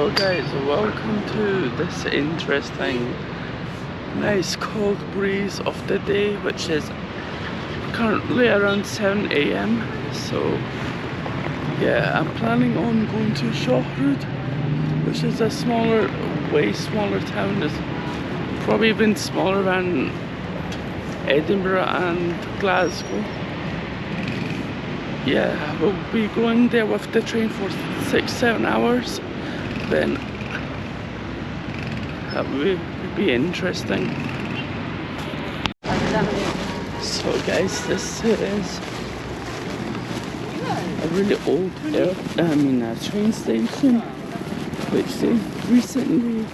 So guys, welcome to this interesting, nice cold breeze of the day, which is currently around 7 AM. So yeah, I'm planning on going to Shahroud, which is a smaller, way smaller town. It's probably even smaller than Edinburgh and Glasgow. Yeah, we'll be going there with the train for 6-7 hours. Then that would be interesting. So guys, this is a really old train station, which they recently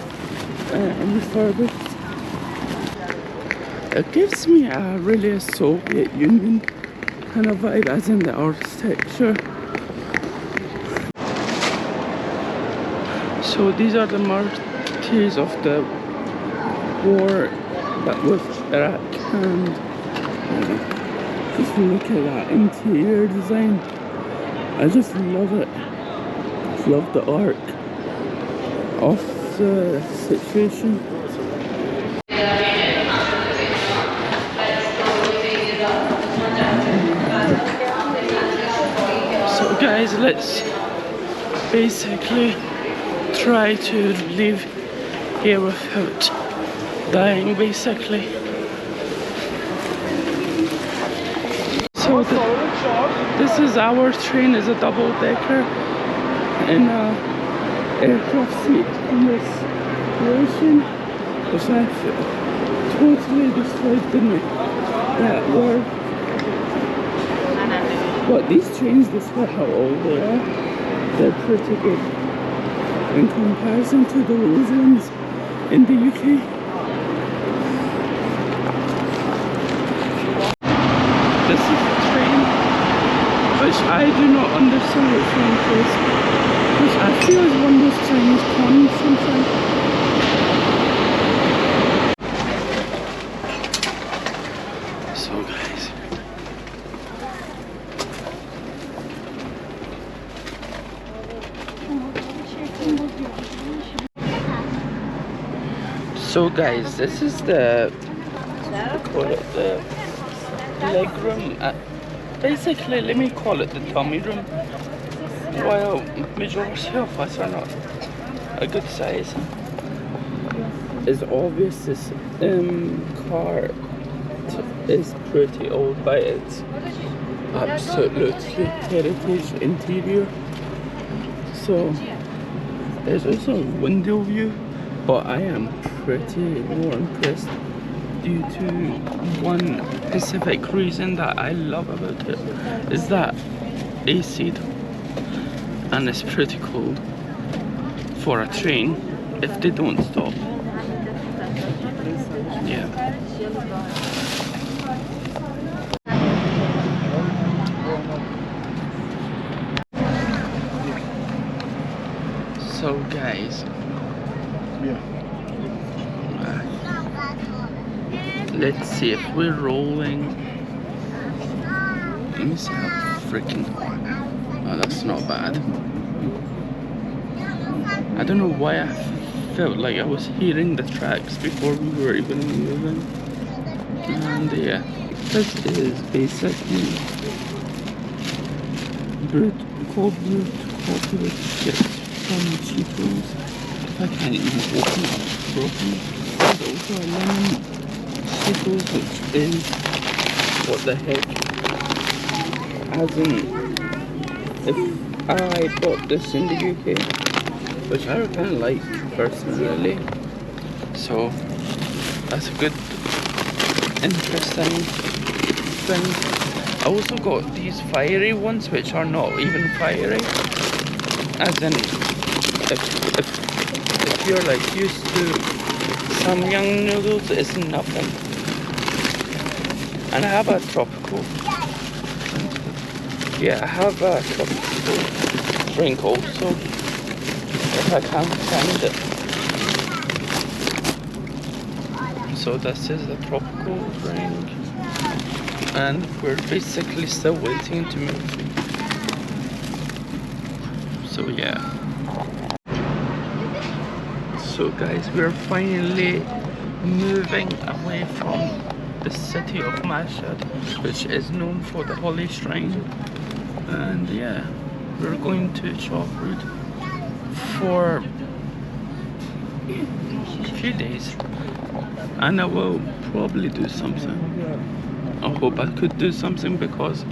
refurbished. It gives me a really Soviet Union kind of vibe, as in the architecture. So these are the martyrs of the war that was Iraq, and just look at that interior design. I just love it. Just love the arc of the situation. So guys, let's basically try to leave here without dying, basically. So this is our train, is a double-decker in a aircraft seat in this version, which I totally destroyed, didn't it? That word. But these trains, despite how old they are, they're pretty good in comparison to those ones in the UK. This is the train, which I do not understand which one it is, which I feel is one of those Chinese coins sometimes. So guys, this is the leg room. Basically, let me call it the tummy room. While majority of us are not a good size, it's obvious this car is pretty old by its absolutely heritage interior. So there's also a window view, but I am pretty more impressed due to one specific reason that I love about it, is that AC, and it's pretty cold for a train if they don't stop. Yeah. So guys, let's see if we're rolling. Let me see how freaking. Oh, that's not bad. I don't know why I felt like I was hearing the tracks before we were even moving. And yeah, this is basically cold brewed coffee with chips from Cheetos. I can't even open it, it's broken. There's also a lemon Cheetos, which is what the heck. As in, if I bought this in the UK, which I kind of like personally, so that's a good, interesting thing. I also got these fiery ones, which are not even fiery. As in, if you're like used to Samyang noodles, it's nothing. And I have a tropical. Yeah, I have a tropical drink also, if I can't find it. So this is the tropical drink, and we're basically still waiting to move. So yeah. So guys, we're finally moving away from the city of Mashhad, which is known for the holy shrine. And yeah, we're going to Shahroud for a few days, and I will probably do something. I hope I could do something, because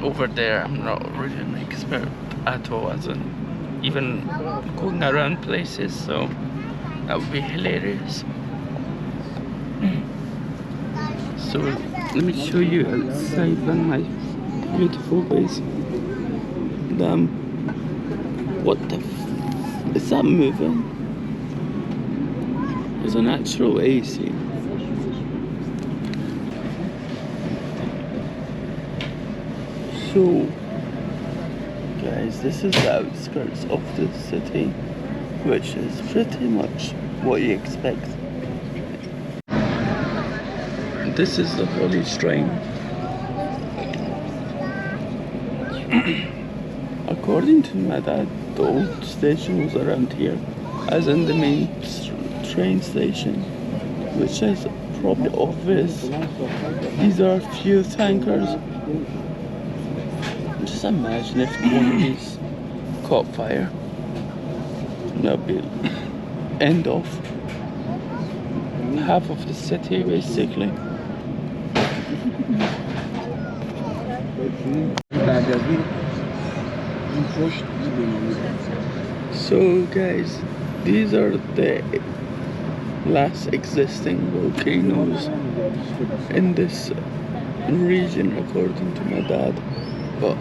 over there I'm not really an expert at all, as in even going around places, so that would be hilarious. So let me show you outside on my beautiful base. Damn, what the is that moving? There's an actual AC. So guys, this is the outskirts of the city, which is pretty much what you expect. This is the holy shrine. According to my dad, the old station was around here, as in the main train station, which is probably obvious. These are fuel tankers. Just imagine if one of these caught fire. That'd be end of half of the city, basically. So guys, these are the last existing volcanoes in this region, according to my dad. But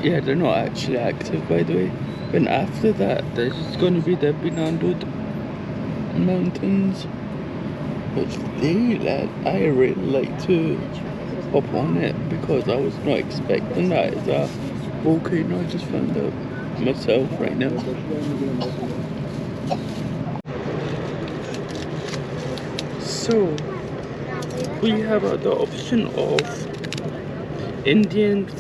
yeah, they're not actually active, by the way. And after that, there's going to be the Binandud Mountains, which I really like to hop on it, because I was not expecting that as a volcano. I just found out myself right now. So we have the option of Indian /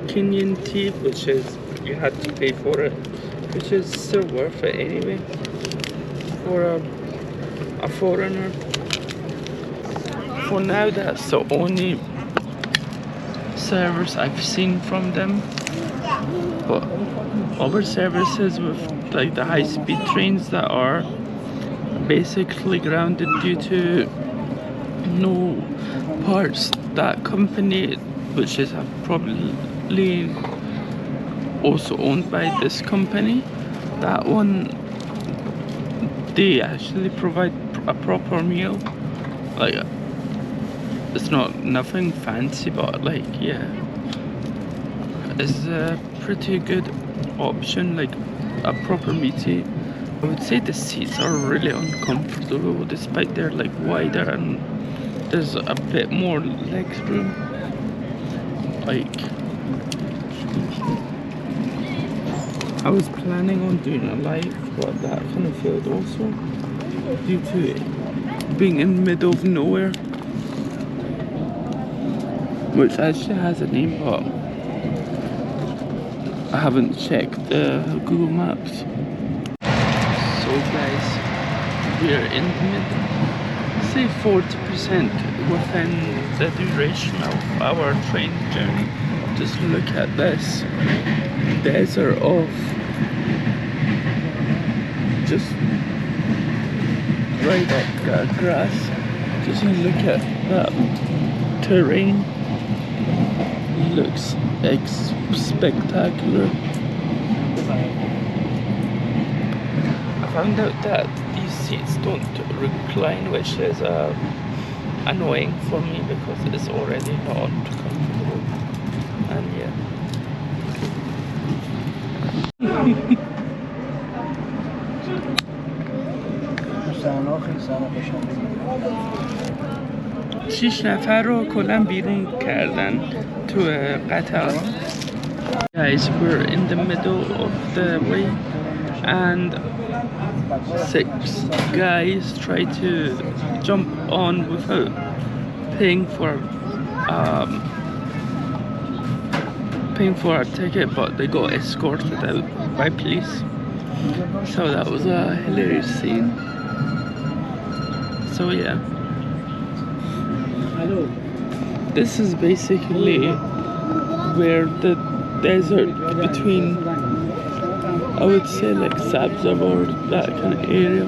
Kenyan tea, which is you had to pay for it, which is still worth it anyway for a foreigner. For now, that's the only service I've seen from them. But other services with like the high-speed trains that are basically grounded due to no parts. That company, which is probably also owned by this company, that one, they actually provide a proper meal. Like, it's nothing fancy, but like, yeah, it's a pretty good option, like a proper meaty. I would say the seats are really uncomfortable, despite they're like wider and there's a bit more leg room. Like, I was planning on doing a live, but that kind of failed also due to it being in the middle of nowhere, which actually has a name, but I haven't checked Google Maps. So guys, we're in the middle, say 40% within the duration of our train journey. Just look at this desert of just right up grass. Just look at that terrain. Looks spectacular. I found out that these seats don't recline, which is annoying for me because it's already not comfortable. And yeah. شیش نفر رو کلا بیرون کردن تو قطر. Guys, we're in the middle of the way and 6 guys try to jump on without paying for a ticket, but they got escorted out by police. So that was a hilarious scene. So yeah, this is basically where the desert between, I would say, like Sabza or that kind of area.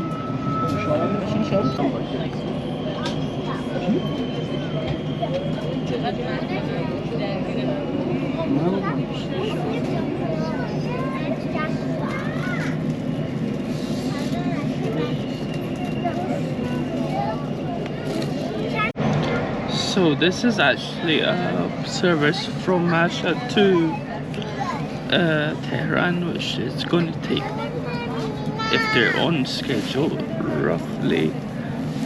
So this is actually a service from Mashhad to Tehran, which is going to take, if they're on schedule, roughly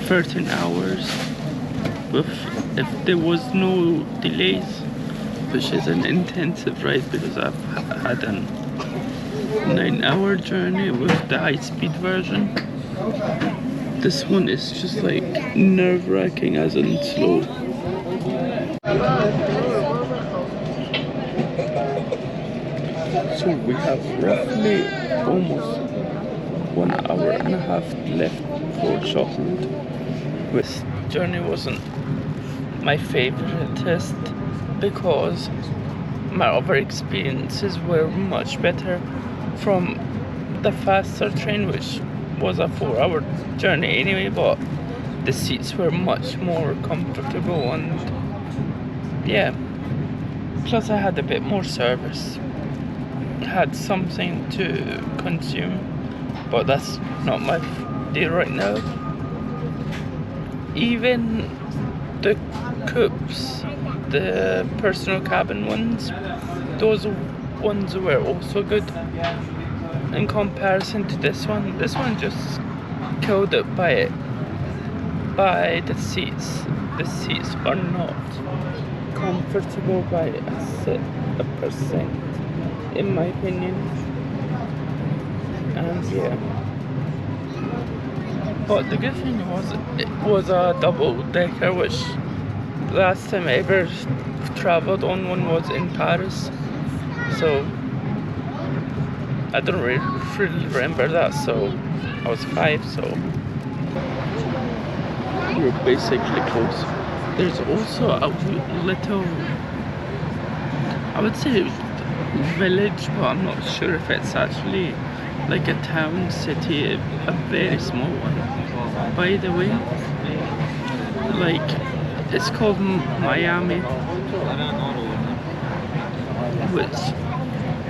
13 hours. If there was no delays, which is an intensive ride because I've had a 9-hour journey with the high-speed version. This one is just like nerve-wracking as in slow. So we have roughly almost 1.5 hours left for Shahroud. This journey wasn't my favorite test because my other experiences were much better from the faster train, which was a 4-hour journey anyway, but the seats were much more comfortable and yeah, plus I had a bit more service, had something to consume, but that's not my deal right now. Even the coupes, the personal cabin ones, those ones were also good in comparison to this one. This one just killed it by the seats. The seats are not comfortable by a percent, in my opinion. And yeah, but the good thing was it was a double-decker, which last time I ever traveled on one was in Paris, so I don't really remember that. So I was 5, so we're basically close. There's also a little, I would say, village, but I'm not sure if it's actually like a town, city, a very small one, by the way. Like, it's called Miami, which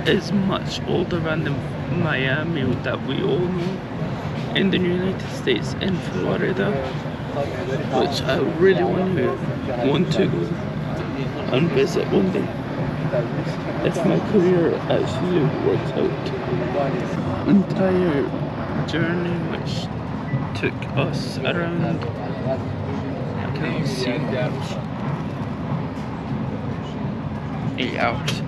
is much older than the Miami that we all know in the United States, in Florida, which I really want to go and visit one day if my career actually works out. Entire journey, which took us around, I can't see, 8 hours.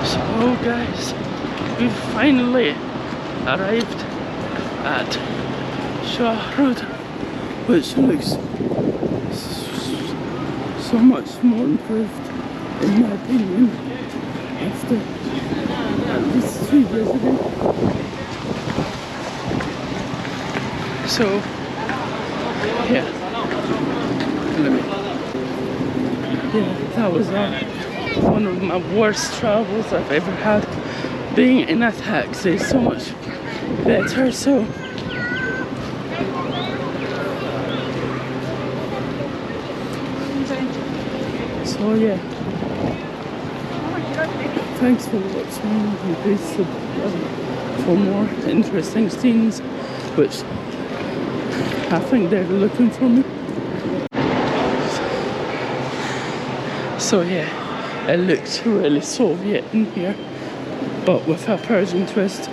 So guys, we finally arrived at Shahroud, which looks so much more improved, in my opinion, after at least 3 years ago. So yeah, that was one of my worst travels I've ever had. Being in a taxi is so much better. So yeah, thanks for watching, and please subscribe for more interesting scenes, which I think they're looking for me. So yeah, it looks really Soviet in here, but with a Persian twist.